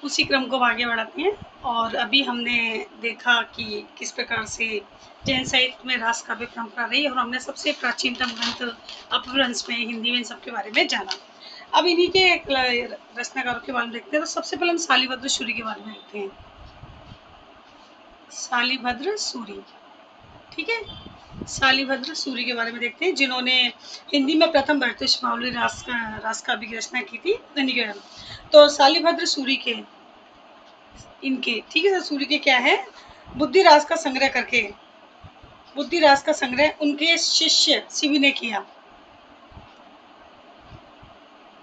उसी क्रम को आगे बढ़ाते हैं। और अभी हमने देखा कि किस प्रकार से जैन साहित्य में रास काव्य परंपरा रही और हमने सबसे प्राचीनतम ग्रंथ अपभ्रंश में हिंदी में इन सब के बारे में जाना। अब इन्हीं के रचनाकारों के बारे में देखते हैं। तो सबसे पहले हम शालिभद्र सूरी के बारे में देखते हैं। शालिभद्र सूरी, ठीक है, शालिभद्र सूरी के बारे में देखते हैं, जिन्होंने हिंदी में प्रथम भारतीय रास काव्य की रचना की थी। तो शालिभद्र सूरी के इनके, ठीक है, सूरी के क्या है, बुद्धिरास का संग्रह करके, बुद्धिरास का संग्रह उनके शिष्य शिवी ने किया।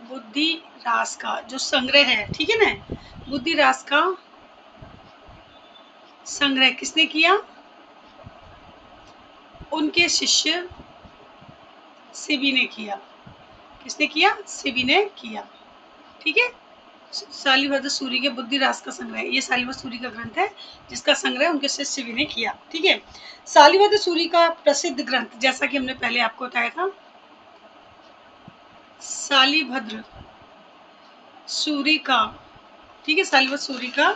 बुद्धिरास का जो संग्रह है, ठीक है ना, बुद्धिरास का संग्रह किसने किया, उनके शिष्य शिवी ने किया। किसने किया, शिवी ने किया, ठीक है। शालिभद्र सूरी के बुद्धिरास का संग्रह, ये शालिभद्र सूरी का ग्रंथ है जिसका संग्रह उनके शिष्य शिवी ने किया, ठीक है। शालिभद्र सूरी का प्रसिद्ध ग्रंथ, जैसा कि हमने पहले आपको बताया था, शालिभद्र सूरी का, ठीक है, शालिभद्र सूरी का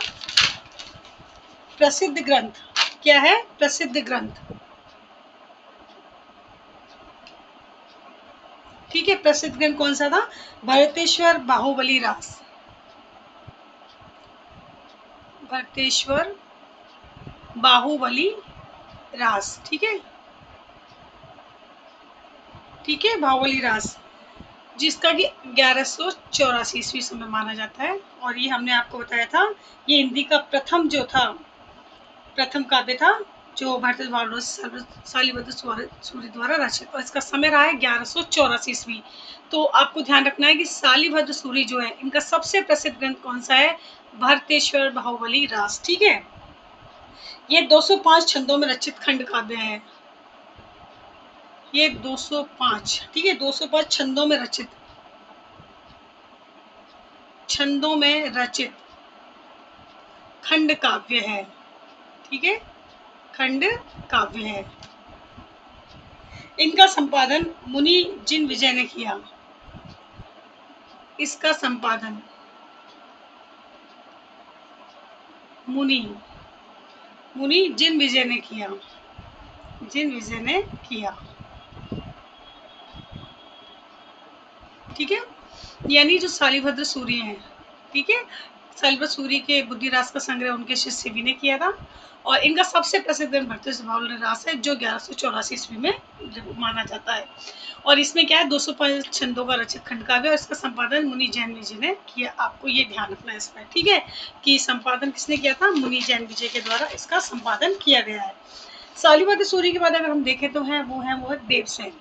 प्रसिद्ध ग्रंथ क्या है, प्रसिद्ध ग्रंथ, ठीक है, प्रसिद्ध ग्रंथ कौन सा था, भरतेश्वर बाहुबली रास, भरतेश्वर बाहुबली रास, ठीक है, ठीक है, बाहुबली रास, जिसका कि 1184 ईस्वी में माना जाता है। और ये हमने आपको बताया था, ये हिंदी का प्रथम जो था, प्रथम काव्य था जो भारतीय शालिभद्र सूरी द्वारा रचित, और इसका समय रहा है 1184 ईस्वी। तो आपको ध्यान रखना है कि शालिभद्र सूरी जो है, इनका सबसे प्रसिद्ध ग्रंथ कौन सा है, भरतेश्वर बाहुबली रास, ठीक है। ये 205 छंदों में रचित खंड काव्य है, ये 205, ठीक है, 205 छंदों में रचित, छंदों में रचित खंड काव्य है, ठीक है, खंड काव्य है। इनका संपादन मुनि जिन विजय ने किया, इसका संपादन मुनि जिन विजय ने किया, जिन विजय ने किया, ठीक है। यानी जो शालिभद्र सूरी हैं, ठीक है, शालिभद्र सूरी के बुद्धिरास का संग्रह उनके शिष्य शिवी ने किया था, और इनका सबसे प्रसिद्ध ग्रंथ भरतेश्वर बाहुबली रास है, जो 1184 ईस्वी में माना जाता है। और इसमें क्या है, 205 छंदों का रचित खंड काव्य, और इसका संपादन मुनि जैन विजय ने किया। आपको ये ध्यान रखना है इसमें, ठीक है, कि संपादन किसने किया था, मुनि जैन विजय के द्वारा इसका संपादन किया गया है। शालिभद्र सूरी के बाद अगर हम देखें तो वो है देवसेन,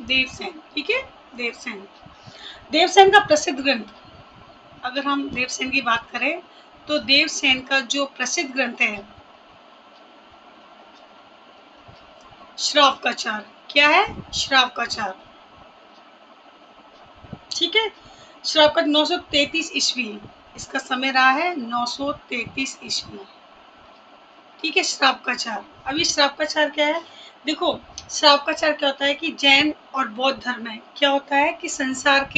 देवसेन, ठीक है, देवसेन, देवसेन का प्रसिद्ध ग्रंथ, अगर हम देवसेन की बात करें तो देवसेन का जो प्रसिद्ध ग्रंथ है, श्रावकाचार, क्या है, श्रावकाचार, ठीक है, श्रावक 933 ईस्वी, इसका समय रहा है 933 ईस्वी, ठीक है, श्रावकाचार। अभी श्रावकाचार क्या है, देखो, श्रावकाचार क्या होता है कि जैन और बौद्ध धर्म में क्या होता है कि संसार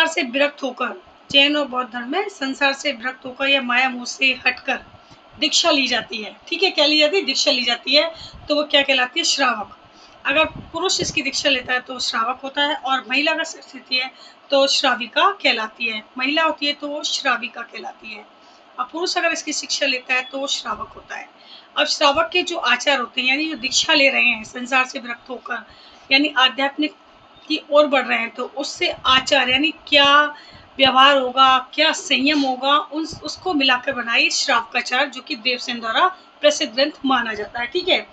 से विरक्त होकर, जैन और बौद्ध धर्म में संसार से विरक्त होकर या माया मोह से हटकर दीक्षा ली जाती है, ठीक है, क्या ली जाती है, दीक्षा ली जाती है, तो वो क्या कहलाती है, श्रावक। अगर पुरुष इसकी दीक्षा लेता है तो श्रावक होता है, और महिला अगर स्थिति है तो श्राविका कहलाती है, महिला होती है तो वो श्राविका कहलाती है, और पुरुष अगर इसकी शिक्षा लेता है तो वो श्रावक होता है। अब श्रावक के जो आचार होते हैं, यानी जो दीक्षा ले रहे हैं संसार से विरक्त होकर, यानी आध्यात्मिक की ओर बढ़ रहे हैं, तो उससे आचार यानी क्या व्यवहार होगा, क्या संयम होगा, उसको मिलाकर बनाई श्रावकाचार, जो कि देवसेन द्वारा प्रसिद्ध ग्रंथ माना जाता है, ठीक है।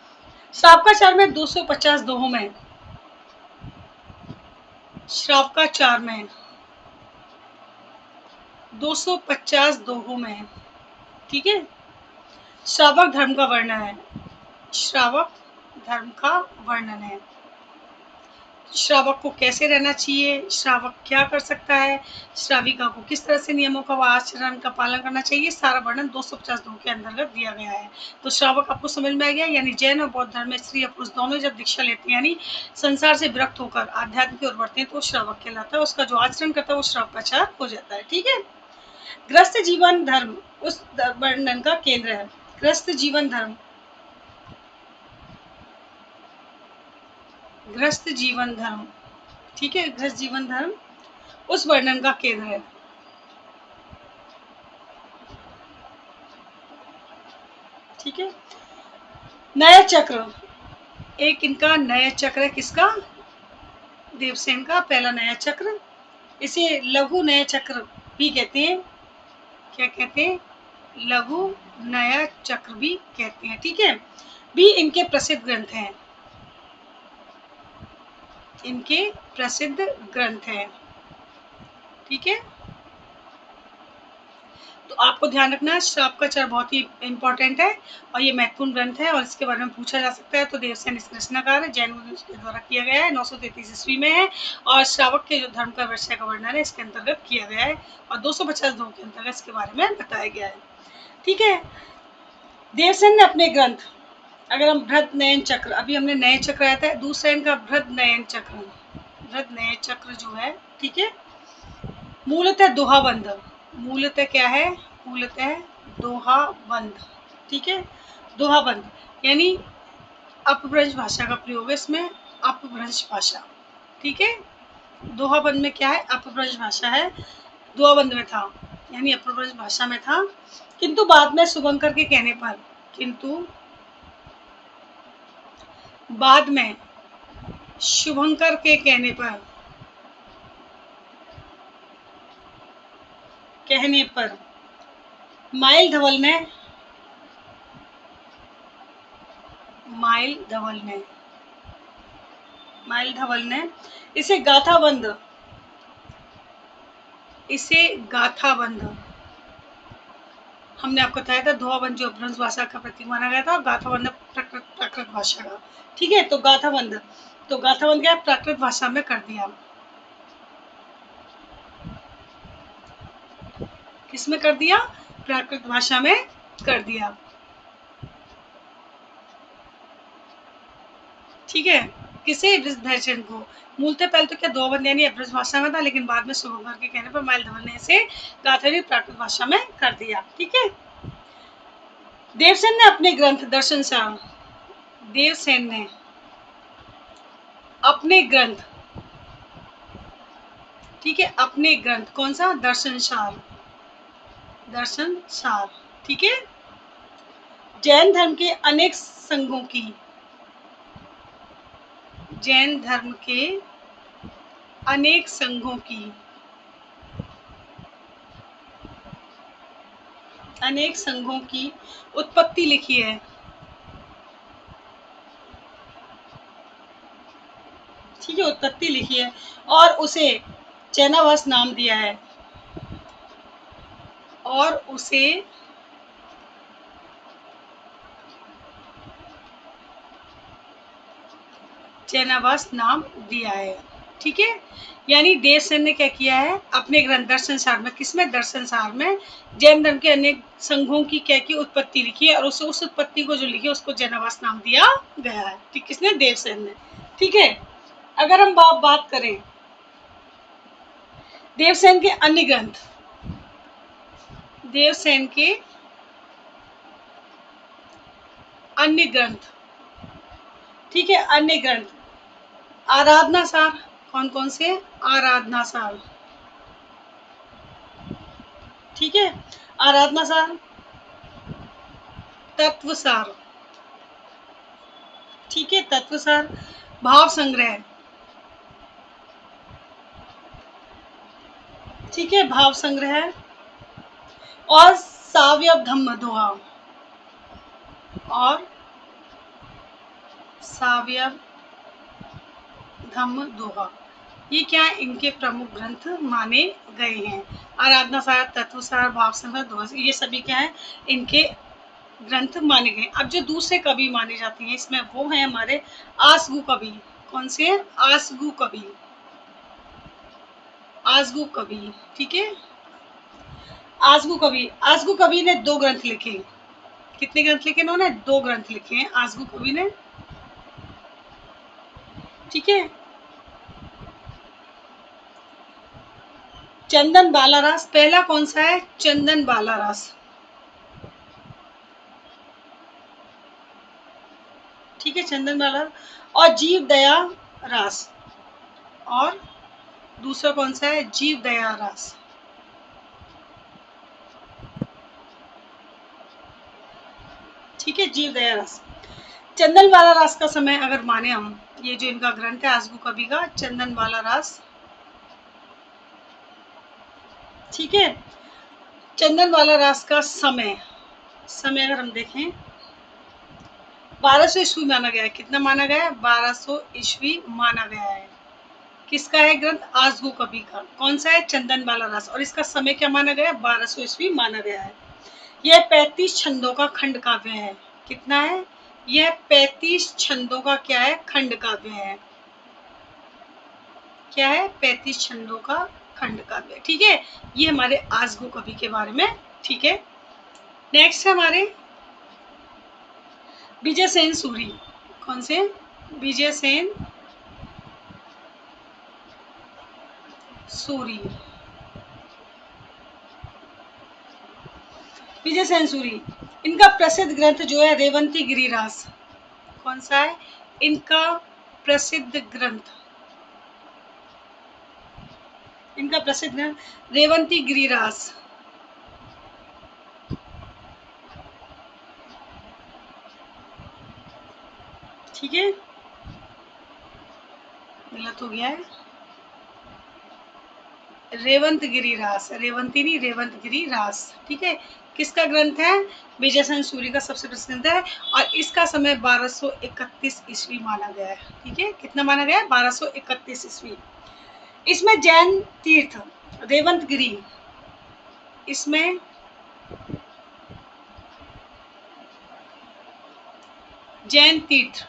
श्रावकाचार में 250 दोहों में, श्रावकाचार में 250 दोहों में, ठीक है, श्रावक धर्म का वर्णन है, श्रावक धर्म का वर्णन है। श्रावक को कैसे रहना चाहिए, श्रावक क्या कर सकता है, श्राविका को किस तरह से नियमों का व आचरण का पालन करना चाहिए, सारा वर्णन 250 के अंतर्गत दिया गया है। तो श्रावक आपको समझ में आ गया। यानी जैन और बौद्ध धर्म में स्त्री और पुरुष दोनों जब दीक्षा लेते हैं, यानी संसार से विरक्त होकर आध्यात्म की ओर बढ़ते हैं, तो श्रावक कहलाता है। उसका जो आचरण करता है वो श्रावकाचार हो जाता है। ठीक है। गृहस्थ जीवन धर्म उस वर्णन का केंद्र है। गृहस्थ जीवन धर्म, गृहस्थ जीवन धर्म, ठीक है, गृहस्थ जीवन धर्म उस वर्णन का केंद्र है। ठीक है। नया चक्र, एक इनका नया चक्र है, किसका, देवसेन का पहला नया चक्र। इसे लघु नया चक्र भी कहते हैं। क्या कहते हैं, लघु नया चक्र भी कहते हैं। ठीक है। भी इनके प्रसिद्ध ग्रंथ हैं, इनके प्रसिद्ध ग्रंथ हैं। ठीक है। तो आपको ध्यान रखना, श्रावकाचार बहुत ही इंपॉर्टेंट है और ये महत्वपूर्ण ग्रंथ है और इसके बारे में पूछा जा सकता है। तो देवसेन इसका रचनाकार है, जैन के द्वारा किया गया है, 933 ईस्वी में है और श्रावक के जो धर्म का विषय का वर्णन है इसके अंतर्गत किया गया है और 250 के अंतर्गत इसके बारे में बताया गया है। ठीक है। देवसेन ने अपने ग्रंथ, अगर हम बृहद नयन चक्र, अभी हमने नए चक्र आया था, दूसरा इनका बृहद नयन चक्र, बृहद नयन चक्र जो है, ठीक है, मूलतः दोहाबंद, मूलतः क्या है, मूलतः दोहाबंद। ठीक है। दोहाबंद यानी अपभ्रंश भाषा का प्रयोग है इसमें, अपभ्रंश भाषा। ठीक है। दोहाबंद में क्या है, अपभ्रंश भाषा है, दोहाबंद में था यानी अपभ्रंश भाषा में था। किंतु बाद में शुभंकर के कहने पर, किंतु बाद में शुभंकर के कहने पर माइल धवल ने, माइल धवल ने इसे गाथाबंद, हमने आपको बताया था दोहाबंद जो अपभ्रंश भाषा का प्रतीक माना गया था और गाथाबंद प्राकृत भाषा का। ठीक है। तो गाथाबंद क्या प्राकृत भाषा में कर दिया, किसमें कर दिया, प्राकृत भाषा में कर दिया। ठीक है। किसे, वृषभचंद्र को। मूलतः पहले तो क्या दोहाबंद यानी अपभ्रंश भाषा में था, लेकिन बाद में शुभंकर के कहने पर माइल धवल ने इसे गाथारी प्राकृत भाषा में कर दिया। ठीक है। देवसेन ने अपने ग्रंथ दर्शन सार, देवसेन ने अपने ग्रंथ, ठीक है, अपने ग्रंथ कौन सा, दर्शन सार, ठीक है, जैन धर्म के अनेक संघों की, जैन धर्म के अनेक संघों की, अनेक संघों की उत्पत्ति लिखी है। ठीक है, उत्पत्ति लिखी है और उसे चैनावास नाम दिया है, और उसे चैनावास नाम दिया है। ठीक है। यानी देवसेन ने क्या किया है, अपने ग्रंथ दर्शन सार में, किसमें, दर्शन सार में जैन धर्म के अनेक संघों की क्या की उत्पत्ति लिखी है और उस उत्पत्ति को जो लिखी है उसको जैनावास नाम दिया गया है। ठीक, किसने, देवसेन ने। ठीक है। अगर हम बात करें देवसेन के अन्य ग्रंथ, देवसेन के अन्य ग्रंथ, ठीक है, अन्य ग्रंथ आराधना सार, कौन कौन से, आराधना सार, ठीक है, आराधना सार, तत्व सार, ठीक है, तत्व सार, भाव संग्रह, ठीक है, भाव संग्रह, और सावयव धम्म दोहा, और सावयव धम्म दोहा, ये क्या इनके प्रमुख ग्रंथ माने गए हैं। आराधना सार, तत्व सार, भाव संग्रह, दोहा, ये सभी क्या है, इनके ग्रंथ माने गए। अब जो दूसरे कवि माने जाते हैं इसमें वो है हमारे आसगु कवि। कौन से है? आसगू कवि, आसगू कवि, ठीक है। आसगू कवि ने 2 ग्रंथ लिखे। कितने ग्रंथ लिखे इन्होंने? 2 ग्रंथ लिखे हैं आसगू कवि ने, ठीक है। चंदन बाला रास पहला कौन सा है? चंदन बाला रास, ठीक है, चंदन बाला। और जीव दया रास, और दूसरा कौन सा है? जीव दया रास, ठीक है, जीव दया रास। चंदन वाला रास का समय अगर माने हम, ये जो इनका ग्रंथ है आसगू कवि का चंदन वाला रास, ठीक है। चंदन वाला रास का समय अगर हम देखें 1200 ईस्वी माना गया है। कितना माना गया है? 1200 ईस्वी माना गया है। किसका है ग्रंथ? आसगू कवि का। कौन सा है? चंदन वाला रास। और इसका समय क्या माना गया है? 1200 ईस्वी माना गया है। यह 35 छंदों का खंड काव्य है। कितना है? यह 35 छंदों का क्या है? खंड काव्य है। क्या है? 35 छंदों का खंड काव्य, ठीक है। ये हमारे आसगू कवि के बारे में, ठीक है। नेक्स्ट है हमारे विजय सेन सूरी। कौन से? विजय सेन सूरी, विजय सेन सूरी। इनका प्रसिद्ध ग्रंथ जो है रेवंती गिरिरास। कौन सा है इनका प्रसिद्ध ग्रंथ? इनका प्रसिद्ध ग्रंथ रेवंती गिरिरास, ठीक है। गलत हो गया है, रेवंत गिरिरास, रेवंती नहीं, रेवंत गिरिरास, ठीक है। किसका ग्रंथ है? विजय सेन सूरी का सबसे प्रसिद्ध है। और इसका समय 1231 ईस्वी माना गया है, ठीक है। कितना माना गया है? 1231 ईस्वी। इसमें जैन तीर्थ रेवंत गिरी, इसमें जैन तीर्थ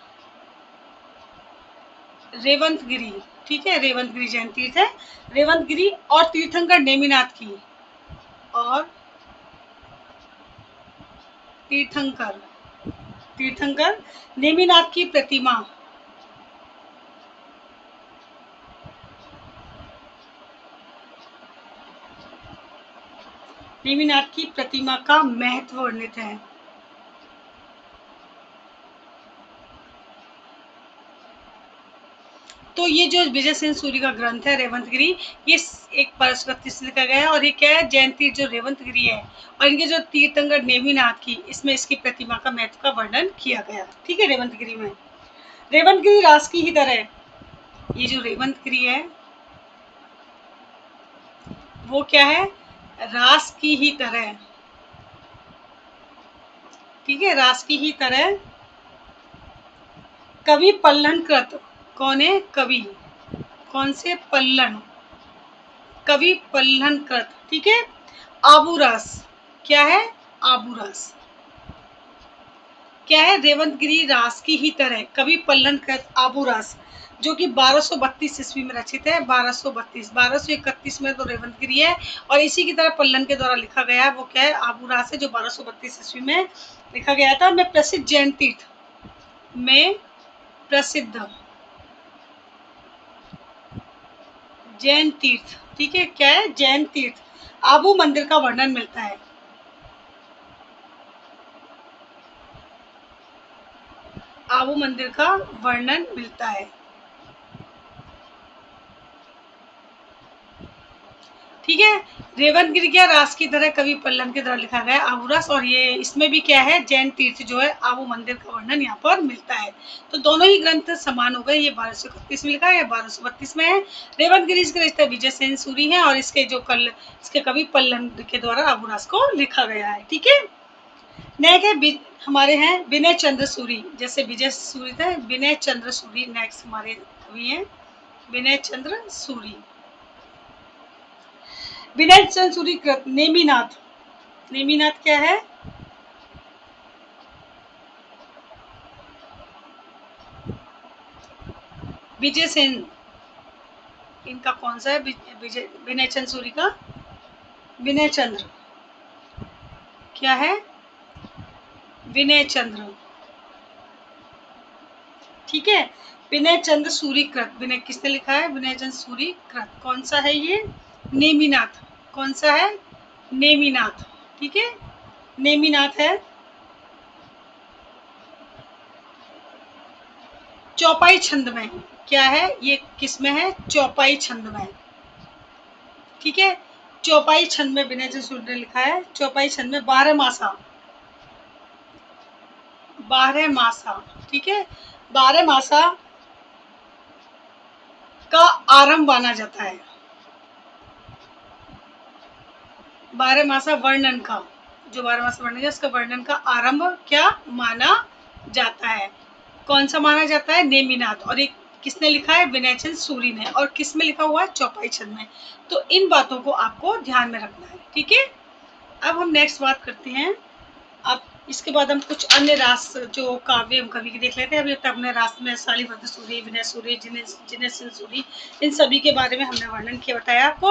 रेवंत गिरी, ठीक है, रेवंत गिरी जैन तीर्थ है। रेवंत गिरी और तीर्थंकर नेमिनाथ की, और तीर्थंकर तीर्थंकर नेमिनाथ की प्रतिमा, नेमिनाथ की प्रतिमा का महत्व वर्णित है। तो ये जो विजय सेन सूरी का ग्रंथ है रेवंत गिरी, ये एक 1231 लिखा गया है। और ये क्या है? जैन तीर्थ जो रेवंत गिरी है, और इनके जो तीर्थंकर नेमिनाथ की, इसमें इसकी प्रतिमा का महत्व का वर्णन किया गया, ठीक है। रेवंत गिरी में रेवंत गिरी रास की ही तरह, ये जो रेवंत गिरी है वो क्या है? रास की ही तरह, ठीक है, रास की ही तरह कवि पल्लन कृत। कौन है? कवि। कौन से? पल्लन, कवि पल्लन कृत, ठीक है। आबू रस, क्या है? आबू रस क्या है? रेवंत गिरी रास की ही तरह कवि पल्लन कृत आबू रस, जो कि 1232 ईस्वी में रचित है। 1232, 1231 में तो रेवंत गिरी है, और इसी की तरह पल्लन के द्वारा लिखा गया है वो क्या है? आबू रस है, जो 1232 ईस्वी में लिखा गया था। मैं प्रसिद्ध जैन तीर्थ में प्रसिद्ध जैन तीर्थ, ठीक है। क्या है? जैन तीर्थ आबू मंदिर का वर्णन मिलता है। आबू मंदिर का वर्णन मिलता है, ठीक है। रेवंत गिरी क्या? रास की तरह कवि पल्लन की तरह लिखा गया आबू रस, और ये इसमें भी क्या है? जैन तीर्थ जो है आबू मंदिर का वर्णन यहाँ पर मिलता है। तो दोनों ही ग्रंथ समान हो गए। ये 1231 में लिखा है, 1232 में है। रेवंत गिरी इसके रचयिता विजय सेन सूरी है, और इसके जो इसके कवि पल्लन के द्वारा आबू रस को लिखा गया है, ठीक है। नेक्स्ट है हमारे हैं विनय चंद्र सूरी। जैसे विजय सूरी थे, विनय चंद्र सूरी नेक्स्ट हमारे कवि हैं, विनय चंद्र सूरी। विनय चंद्र सूरी कृत नेमिनाथ, नेमिनाथ क्या है? विजय सेन, इनका कौन सा है? विजय विनय चंद्र सूरी का विनय चंद्र, क्या है? विनय चंद्र, ठीक है। विनय चंद्र सूरी कृत, विनय किसने लिखा है? विनय चंद्र सूरी कृत। कौन सा है ये? नेमिनाथ। कौन सा है? नेमिनाथ, ठीक है, नेमिनाथ है। चौपाई छंद में, क्या है ये? किस में है? चौपाई छंद में, ठीक है। चौपाई छंद में विनय चंद्र सूरी ने लिखा है। चौपाई छंद में 12 मासा, 12 मासा, ठीक है। 12 मासा का आरंभ माना जाता है। 12 मासा वर्णन का, जो 12 मासा वर्णन है उसका वर्णन का आरंभ क्या माना जाता है? कौन सा माना जाता है? नेमिनाथ। और एक किसने लिखा है? विनय चंद्र सूरी ने। और किस में लिखा हुआ है? चौपाई छंद में। तो इन बातों को आपको ध्यान में रखना है, ठीक है। अब हम नेक्स्ट बात करते हैं। अब इसके बाद हम कुछ अन्य रास जो काव्य एवं कवि की देख लेते हैं। अभी तक हमने रास में शालिभद्र सूरी, विनय सूरी, जिनेन्द्र सिंह सूरी, इन सभी के बारे में हमने वर्णन किया, बताया आपको।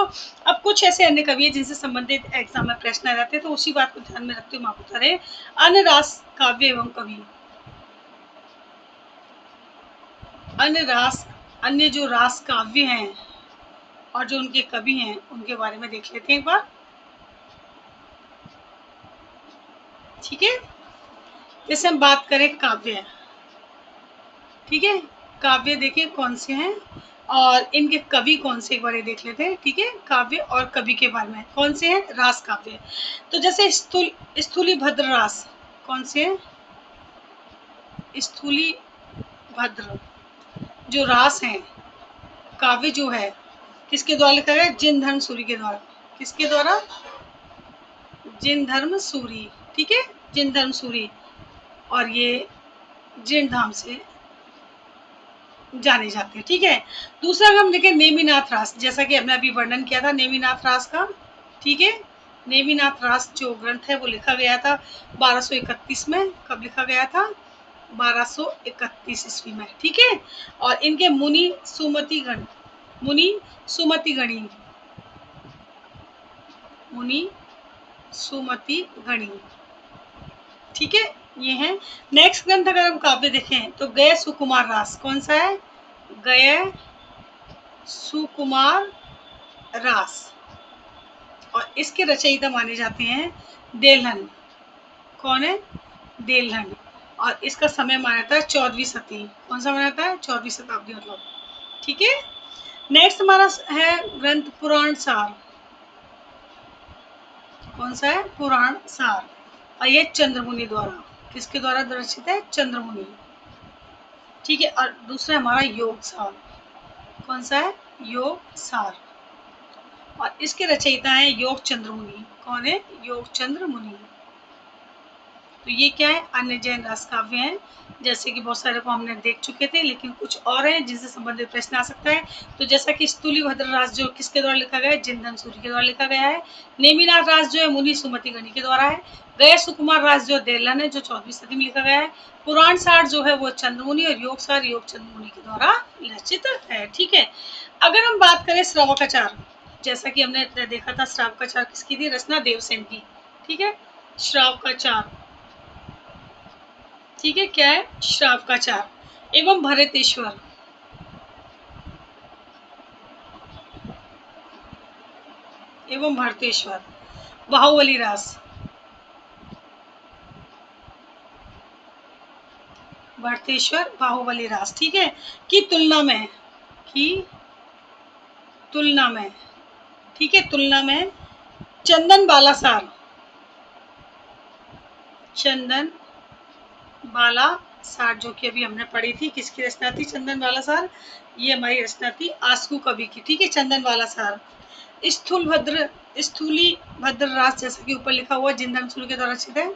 अब कुछ ऐसे अन्य कवि हैं जिनसे संबंधित एग्जाम में प्रश्न आ जाते हैं, तो उसी बात को ध्यान में रखते हुए हम आपको बता रहे हैं अन्य रास काव्य एवं कवि। अन्य जो रास काव्य हैं और जो उनके कवि हैं उनके बारे में देख लेते हैं एक बार, ठीक है। जैसे हम बात करें काव्य, ठीक है, काव्य देखिए कौन से हैं और इनके कवि कौन से, एक बार देख लेते हैं, ठीक है। काव्य और कवि के बारे में कौन से हैं? रास काव्य। तो जैसे स्थूली भद्र रास, कौन से हैं? स्थूली भद्र जो रास हैं, काव्य जो है, किसके द्वारा लिखा गया? जिन धर्म सूरी के द्वारा। किसके द्वारा? जिन धर्म सूरी, ठीक है, जिन धर्म सूरी। और ये जिन धाम से जाने जाते हैं, ठीक है। दूसरा हम देखें नेमिनाथ रास, जैसा कि हमने अभी वर्णन किया था नेमिनाथ रास का, ठीक है। नेमिनाथ रास जो ग्रंथ है वो लिखा गया था 1231 में। कब लिखा गया था? 1231 ईस्वी में, ठीक है। और इनके मुनि सुमति गण, मुनि सुमति गणी, मुनि सुमति गणी, ठीक है, ये है। नेक्स्ट ग्रंथ अगर हम काव्य देखें तो गय सुकुमार रास, कौन सा है? गय सुकुमार रास। और इसके रचयिता माने जाते हैं देलहन। कौन है? देलहन। और इसका समय माना जाता है 14वीं शती। कौन सा माना जाता है? 14वीं शताब्दी मतलब, ठीक है। नेक्स्ट हमारा है ग्रंथ पुराण सार। कौन सा है? पुराण सार। और ये चंद्रमुनि द्वारा, किसके द्वारा रचित है? चंद्रमुनि, ठीक है। और दूसरा हमारा योग सार। कौन सा है? योग सार। और इसके रचयिता हैं योग चंद्र मुनि। कौन है? योग चंद्र मुनि। तो ये क्या है? अन्य जैन रास काव्य हैं, जैसे कि बहुत सारे को हमने देख चुके थे, लेकिन कुछ और हैं जिनसे संबंधित प्रश्न आ सकता है। तो जैसा कि स्तुली भद्र रास जो किसके द्वारा लिखा गया है? जिनधन सूरी के द्वारा लिखा गया है। नेमिनाथ रास जो है मुनि सुमति गणी के द्वारा है। गय सुकुमार रास जो देलहन है जो 14वीं सदी में लिखा गया है। पुराण सार जो है वो चंद्रमुनि, और योग सार योग चंद्रमुनि के द्वारा रचित है, ठीक है। अगर हम बात करें श्रावकाचार, जैसा कि हमने देखा था श्रावकाचार किसकी थी? रचना देवसेन की, ठीक है। श्रावकाचार, ठीक है, क्या है? श्रावकाचार। एवं भरतेश्वर, एवं भरतेश्वर। बाहुबली रास, भरतेश्वर बाहुबली रास, ठीक है। की तुलना में, की तुलना में, ठीक है, तुलना में चंदन बालासार, चंदन बाला सार जो कि अभी हमने पढ़ी थी, किसकी रचना थी? चंदन बाला सार। ये हमारी रचना थी आस्कू कवि की, ठीक है, चंदन बाला सार। स्थूली भद्र रास, जैसा कि ऊपर लिखा हुआ जिनधन सूरी के द्वारा रचित है।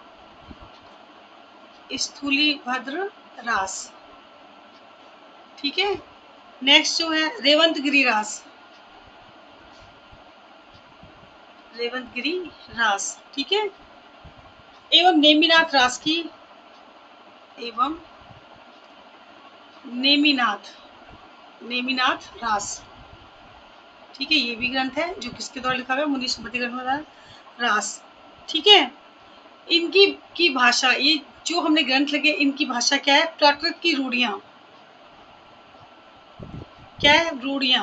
स्थूली भद्र रास, ठीक है। नेक्स्ट जो है रेवंत गिरी रास, रेवंत गिरी रास, ठीक है। एवं नेमिनाथ रास की, एवं नेमिनाथ नेमिनाथ रास, ठीक है, ये भी ग्रंथ है जो किसके द्वारा लिखा गया, मुनि सुमति द्वारा, रास, ठीक है। इनकी की भाषा, ये जो हमने ग्रंथ लगे इनकी भाषा क्या है, प्राकृत की रूढ़ियां, क्या है, रूढ़ियां,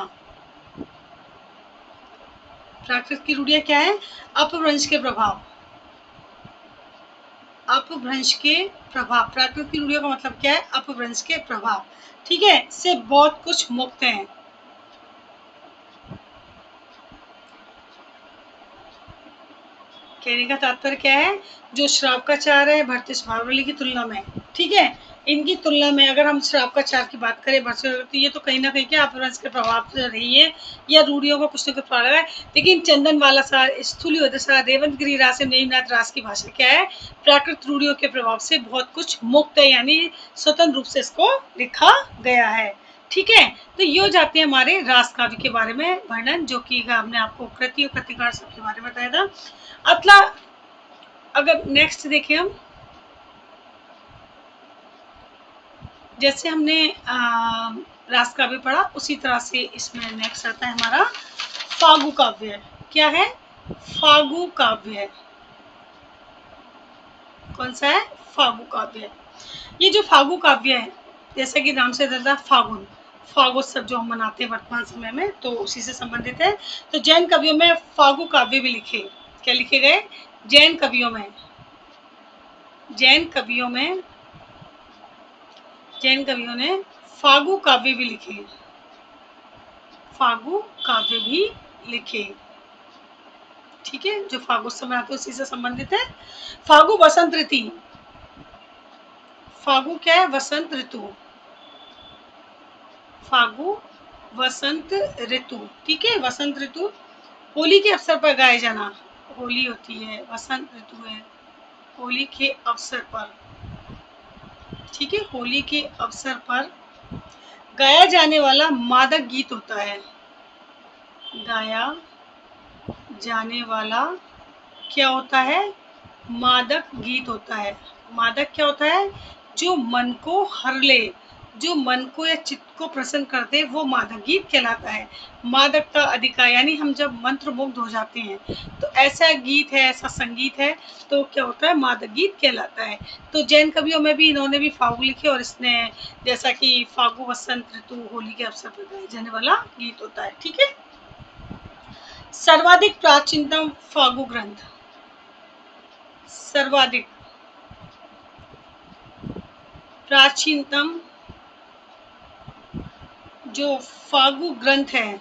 प्राकृत की रूढ़ियां क्या है, अपभ्रंश के प्रभाव, अपभ्रंश के प्रभाव, प्राकृत की रूढ़ियों का मतलब क्या है, अपभ्रंश के प्रभाव, ठीक है, से बहुत कुछ मुक्त है। कहने का तात्पर्य क्या है, जो श्रावकाचार है भर्तृ स्वभावली की तुलना में, ठीक है, इनकी तुलना में अगर हम श्रावकाचार की बात करें भर्तृ, तो ये तो कहीं ना कहीं क्या अपभ्रंश के प्रभाव से रही है या रूढ़ियों का कुछ न कुछ प्रभाव है। लेकिन चंदनवाला सार, स्थूली सार, रेवंत गिरी रास, नेमिनाथ रास की भाषा क्या है, प्राकृत रूढ़ियों के प्रभाव से बहुत कुछ मुक्त है, यानी स्वतंत्र रूप से इसको लिखा गया है, ठीक है। तो ये हो जाते हैं हमारे रास काव्य के बारे में वर्णन, जो कि हमने आपको कृति और कृतिकार सबके बारे में बताया था। अगला, अगर नेक्स्ट देखें हम, जैसे हमने रास काव्य पढ़ा उसी तरह से इसमें नेक्स्ट आता है हमारा फागु काव्य। क्या है, फागु काव्य, कौन सा है, फागु काव्य। ये जो फागु काव्य है, जैसा कि नाम से दर्जा फागुन, फागोत्सव जो हम मनाते हैं वर्तमान समय में, तो उसी से संबंधित है। तो जैन कवियों में फागु काव्य भी लिखे, क्या लिखे गए, जैन कवियों में, जैन कवियों में, जैन कवियों ने फागु काव्य भी लिखे, फागु काव्य भी लिखे, ठीक है, जो फागुत्सव में आते हैं उसी से संबंधित है। फागु वसंत ऋतु, फागु क्या है, वसंत ऋतु, फागु वसंत ऋतु, ठीक है, वसंत ऋतु, होली के अवसर पर गाए जाना, होली होती है, वसंत ऋतु है, होली के अवसर पर, ठीक है, होली के अवसर पर गाया जाने वाला मादक गीत होता है, गाया जाने वाला क्या होता है, मादक गीत होता है। मादक क्या होता है, जो मन को हर ले, जो मन को या चित्त को प्रसन्न कर दे, वो मादक गीत कहलाता है। मादक का अधिकार, यानी हम जब मंत्र मुग्ध हो जाते हैं तो ऐसा गीत है, ऐसा संगीत है, तो क्या होता है, मादक गीत कहलाता है। तो जैन कवियों में भी इन्होंने भी फागु लिखे, और इसने जैसा कि फागु वसंत ऋतु, होली के अवसर पर गाए जाने वाला गीत होता है, ठीक है। सर्वाधिक प्राचीनतम फागु ग्रंथ, सर्वाधिक प्राचीनतम जो फागु ग्रंथ है,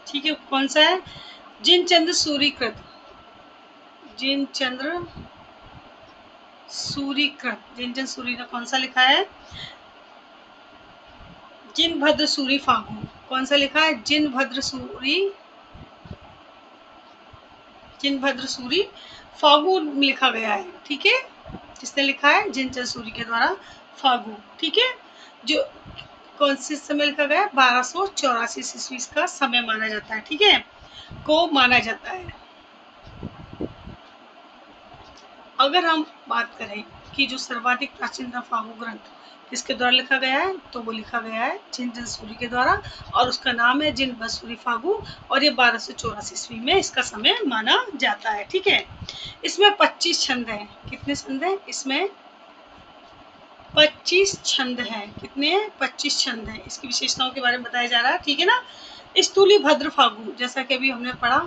ठीक है, कौन सा है, जिनचंद्र सूरीकृत, जिनचंद्र सूरीकृत, जिनचंद्र सूरी ने कौन सा लिखा है, जिनभद्र सूरी फागु, कौन सा लिखा है, जिनभद्र सूरी, जिनभद्र सूरी फागु लिखा गया है, ठीक है, किसने लिखा है, जिनचंद्र सूरी के द्वारा फागु, ठीक है, जो कौन से समय लिखा गया, 1284 ईस्वी का समय माना जाता है, ठीक है, को माना जाता है। अगर हम बात करें कि जो सर्वाधिक प्राचीनतम फागु ग्रंथ किसके द्वारा लिखा गया है, तो वो लिखा गया है जिनचंद्र सूरी के द्वारा, और उसका नाम है जिनभद्र सूरी फागु, और ये 1284 ईस्वी में इसका समय माना जाता है, ठीक है। इसमें 25 छंद हैं, कितने छंद हैं इसमें, 25 छंद हैं, कितने हैं, 25 छंद हैं। इसकी विशेषताओं के बारे में बताया जा रहा है, ठीक है ना। स्थूली भद्र फागु, जैसा कि अभी हमने पढ़ा,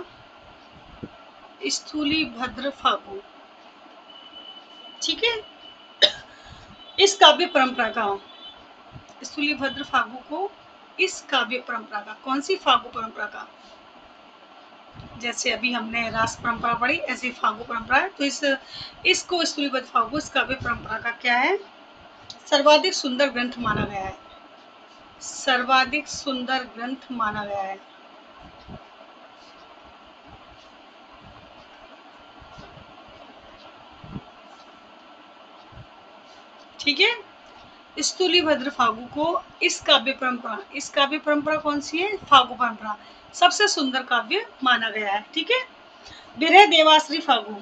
स्थूली भद्र फागु, ठीक है। इस काव्य परंपरा का, स्थूली भद्र फागु को, इस काव्य परंपरा का, कौन सी फागु परंपरा का, जैसे अभी हमने रास परंपरा पढ़ी, ऐसी फागु परंपरा है, तो इसको स्थूली भद्र फागु, इस काव्य परंपरा का क्या है, सर्वाधिक सुंदर ग्रंथ माना गया है, सर्वाधिक सुंदर ग्रंथ माना गया है, ठीक है। स्थूली भद्र फागु को इस काव्य परंपरा, इस काव्य परंपरा कौन सी है, फागु परंपरा, सबसे सुंदर काव्य माना गया है, ठीक है। विरह देवाश्री फागु,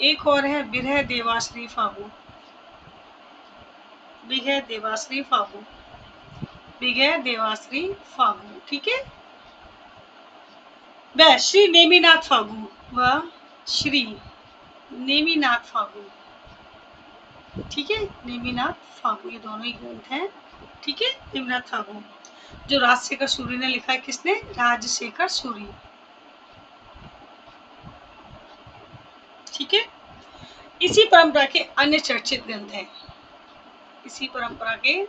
एक और है विरह देवाश्री फागु, विरह देवाश्री फागु, विजय देवाश्री फागू, ठीक है। वह श्री नेमिनाथ फागू, वह श्री नेमिनाथ फागू, ठीक है। नेमिनाथ फागू, ये दोनों ही ग्रंथ हैं, ठीक है। नेमिनाथ फागू जो राजशेखर सूरी ने लिखा है, किसने? राजशेखर सूरी, ठीक है। इसी परंपरा के अन्य चर्चित ग्रंथ हैं, इसी परंपरा के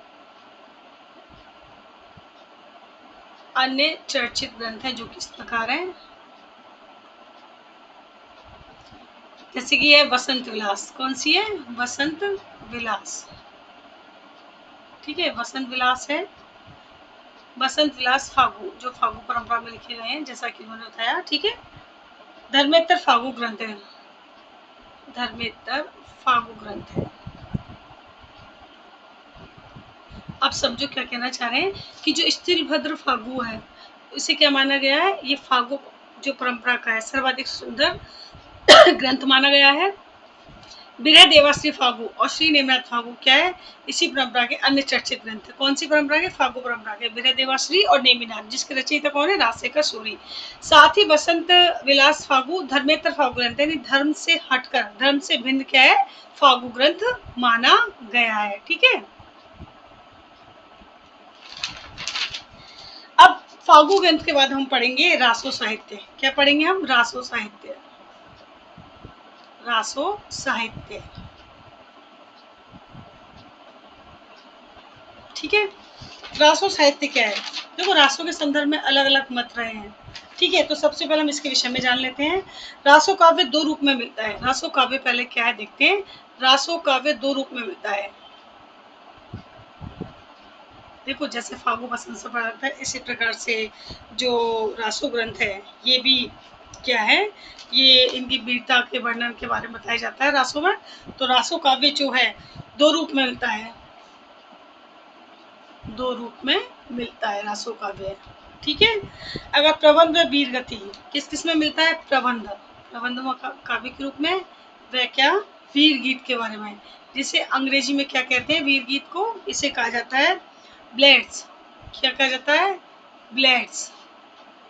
अन्य चर्चित ग्रंथ हैं जो किस प्रकार हैं, जैसे कि है वसंत विलास। कौन सी है? वसंत विलास, ठीक है। वसंत विलास है, वसंत विलास फागू जो फागू परंपरा में लिखे गए हैं, जैसा कि उन्होंने बताया, ठीक है। धर्मेतर फागू ग्रंथ है, धर्मेतर फागू ग्रंथ है। आप समझो क्या कहना चाह रहे हैं कि जो स्त्रीभद्र फागू है, इसे क्या माना गया है? ये फागू जो परंपरा का है सर्वाधिक सुंदर ग्रंथ माना गया है। विजय देवाश्री फागू और श्री नेमिनाथ फागू क्या है? इसी परंपरा के अन्य चर्चित ग्रंथ है। कौन सी परंपरा के? फागू परंपरा के। विजय देवाश्री और नेमिनाथ, जिसके रचयिता कौन है? राजशेखर सूरी। साथ ही वसंत विलास फागू धर्मेतर फागू ग्रंथ है, धर्म से हटकर, धर्म से भिन्न क्या है? फागू ग्रंथ माना गया है, ठीक है। अब फागू ग्रंथ के बाद हम पढ़ेंगे रासो साहित्य। क्या पढ़ेंगे हम? रासो साहित्य, रासो साहित्य, ठीक है। रासो साहित्य क्या है? देखो, रासो के संदर्भ में अलग अलग मत रहे हैं, ठीक है। तो सबसे पहले हम इसके विषय में जान लेते हैं। रासो काव्य दो रूप में मिलता है। रासो काव्य पहले क्या है देखते हैं। रासो काव्य दो रूप में मिलता है। देखो, जैसे फागू वसंत से पढ़ा था, इसी प्रकार से जो रासो ग्रंथ है, ये भी क्या है? ये इनकी वीरता के वर्णन के बारे में बताया जाता है रासो में। तो रासो काव्य जो है दो रूप में मिलता है, दो रूप में मिलता है रासो काव्य, ठीक है। अगर प्रबंध व वीर गति किस किस में मिलता है? प्रबंध, प्रबंध काव्य के रूप में। वह क्या? वीर गीत के बारे में, जिसे अंग्रेजी में क्या कहते हैं? वीर गीत को इसे कहा जाता है ब्लेड्स। क्या कहा जाता है? ब्लेड्स,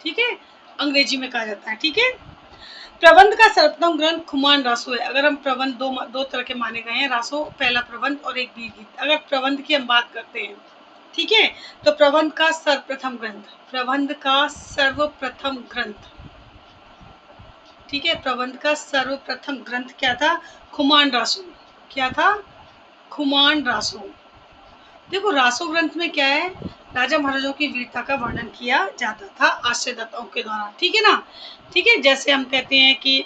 ठीक है। अंग्रेजी में कहा जाता है, ठीक है। प्रबंध का सर्वोत्तम ग्रंथ खुमान रासो है। अगर हम प्रबंध दो तरह के माने गए हैं रासो, पहला प्रबंध और एक वीर गीत। अगर प्रबंध की हम बात करते हैं, ठीक है, तो प्रबंध का सर्वप्रथम ग्रंथ, प्रबंध का सर्वप्रथम ग्रंथ, ठीक है। प्रबंध का सर्वप्रथम ग्रंथ क्या था? खुमान रासो। क्या था? खुमान रासो। देखो, रासो ग्रंथ में क्या है? राजा महाराजों की वीरता का वर्णन किया जाता था आश्रयदाताओं के द्वारा, ठीक है ना, ठीक है। जैसे हम कहते हैं कि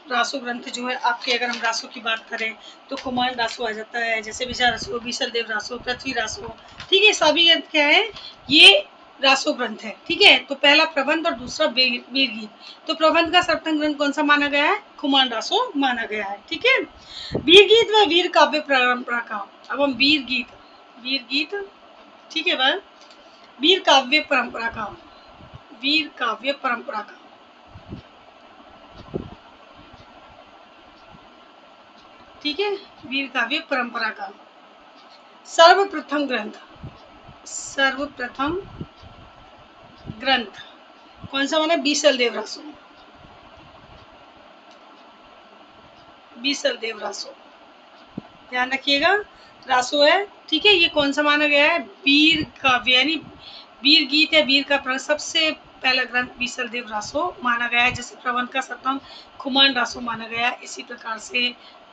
रासो ग्रंथ जो है आपके, अगर हम रासो की बात करें तो कुमार रासो आ जाता है, जैसे विजय रासो, बीसल देव रासो, पृथ्वी रासो, ठीक है। सभी ग्रंथ क्या है? ये रासो ग्रंथ है, ठीक है। तो पहला प्रबंध और दूसरा वीर गीत। तो प्रबंध का सर्वप्रथम ग्रंथ कौन सा माना गया है? कुमार रासो माना गया है, ठीक है। वीर गीत व वीर काव्य परंपरा का। अब हम वीर गीत, वीर गीत, ठीक है भाई। वीर काव्य परंपरा का, वीर काव्य परंपरा का, ठीक है। वीर काव्य परंपरा का सर्वप्रथम ग्रंथ, सर्वप्रथम ग्रंथ कौन सा माना? बीसल देव रासो, बीसल देव रासो, ध्यान रखिएगा, रासो है, ठीक है। ये कौन सा माना गया है? वीर काव्य, यानी वीर गीत या वीर का सबसे पहला ग्रंथ बीसल देव रासो माना गया है। जैसे प्रबंध का सर्वप्रथम खुमान रासो माना गया है, इसी प्रकार से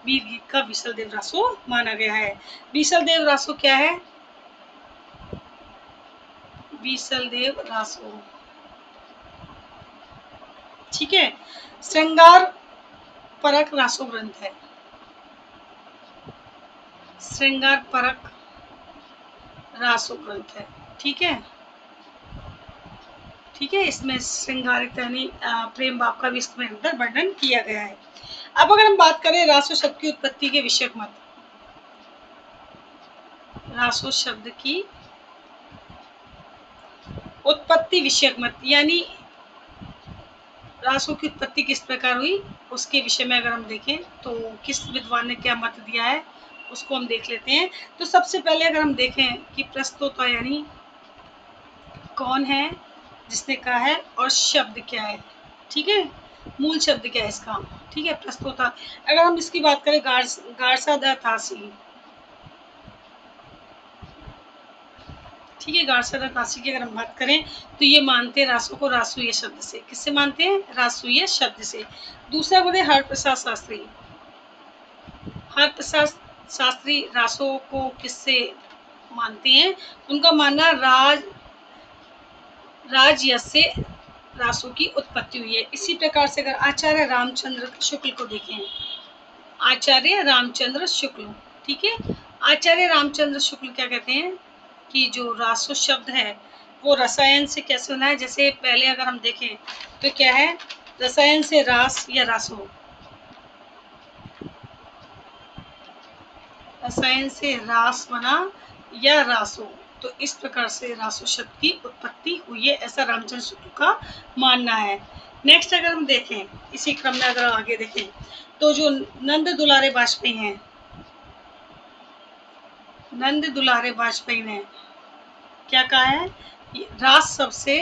वीर गीत का बीसल देव रासो माना गया है। बीसल देव रासो क्या है? बीसल देव रासो, ठीक है, श्रृंगार परक रासो ग्रंथ है, श्रृंगार परक रासो ग्रंथ है, ठीक है, ठीक है। इसमें श्रृंगारित यानी प्रेम भाव का भी इसमें अंदर वर्णन किया गया है। अब अगर हम बात करें रासो शब्द की उत्पत्ति के विषयक मत, रासो शब्द की उत्पत्ति विषयक मत, यानी रासो की उत्पत्ति किस प्रकार हुई उसके विषय में अगर हम देखें तो किस विद्वान ने क्या मत दिया है उसको हम देख लेते हैं। तो सबसे पहले अगर हम देखें कि प्रस्तोता, यानी कौन है जिसने कहा है और शब्द क्या है, ठीक है, मूल शब्द क्या है इसका, ठीक है, प्रस्तोता। अगर हम इसकी बात करें गारसा द तासी, ठीक है, गारसा द तासी की अगर हम बात करें तो ये मानते हैं रासों को रासूय शब्द से। किससे मानते हैं? रासूय शब्द से। दूसरा बोले हरप्रसाद शास्त्री। हरप्रसाद शास्त्री रासों को किससे मानते हैं? उनका मानना राजयश से रासों की उत्पत्ति हुई है। इसी प्रकार से अगर आचार्य रामचंद्र शुक्ल को देखें, आचार्य रामचंद्र शुक्ल, ठीक है, आचार्य रामचंद्र शुक्ल क्या कहते हैं कि जो रासो शब्द है वो रसायन से कैसे बना है। जैसे पहले अगर हम देखें तो क्या है, रसायन से रास या रासो, रसायन से रास बना या रासो, तो इस प्रकार से रासो शब्द की उत्पत्ति हुई है, ऐसा रामचंद्र शुक्ल का मानना है। नेक्स्ट अगर हम देखें इसी क्रम में अगर आगे देखें तो जो नंद दुलारे वाजपेयी हैं, नंद दुलारे वाजपेयी ने क्या कहा है, रास शब्द से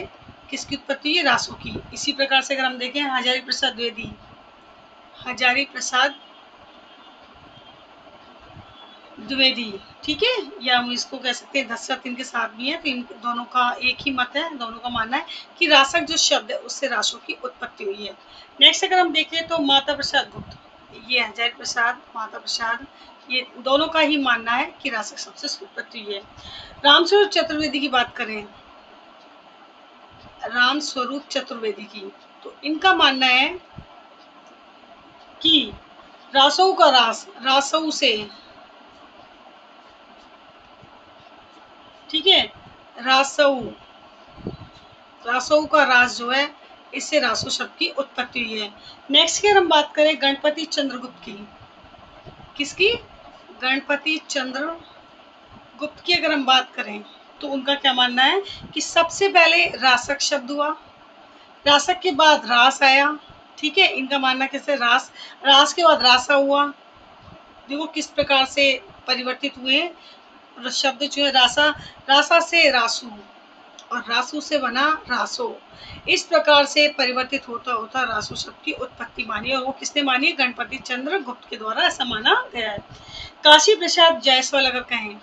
किसकी उत्पत्ति हुई है? रासों की। इसी प्रकार से अगर हम देखें हजारी प्रसाद द्विवेदी, हजारी प्रसाद द्विवेदी, ठीक है, या हम इसको कह सकते हैं दशरथ इनके साथ भी हैं, तो इन दोनों का एक ही मत है, दोनों का मानना है कि रासक जो शब्द है उससे रासों की उत्पत्ति हुई है। नेक्स्ट अगर हम देखें तो माता प्रसाद गुप्त, ये हजारी प्रसाद, माता प्रसाद, ये दोनों का ही मानना है कि रासक शब्द से उत्पत्ति हुई है। रामस्वरूप चतुर्वेदी की बात करें, रामस्वरूप चतुर्वेदी की, तो इनका मानना है कि रासों का रास, रासों से, ठीक है, रासऊ, रासऊ का रास जो है इससे रासो शब्द की उत्पत्ति हुई है। नेक्स्ट की अगर हम बात करें गणपति चंद्रगुप्त की, किसकी? गणपति चंद्र गुप्त की अगर हम बात करें तो उनका क्या मानना है कि सबसे पहले रासक शब्द हुआ, रासक के बाद रास आया, ठीक है, इनका मानना कैसे, रास, रास के बाद रासा हुआ, देखो किस प्रकार से परिवर्तित हुए शब्द जो है, रासा, रासा से रासू और रासू से बना रासो, इस प्रकार से परिवर्तित होता होता रासो शब्द की उत्पत्ति मानी, और वो किसने मानी? गणपति चंद्र गुप्त के द्वारा ऐसा माना गया है। काशी प्रसाद जायसवाल अगर कहें,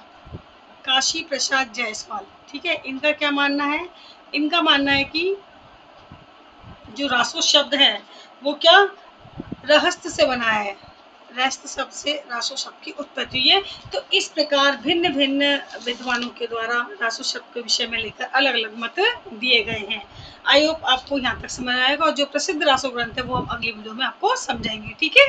काशी प्रसाद जायसवाल, ठीक है, इनका क्या मानना है? इनका मानना है कि जो रासो शब्द है वो क्या, रहस्य से बना है, रहस्य शब्द से रासो शब्द की उत्पत्ति हुई है। तो इस प्रकार भिन्न भिन्न विद्वानों के द्वारा रासो शब्द के विषय में लेकर अलग अलग मत दिए गए हैं। आई होप आपको यहाँ तक समझ आएगा, और जो प्रसिद्ध रासो ग्रंथ है वो हम अगली वीडियो में आपको समझाएंगे, ठीक है।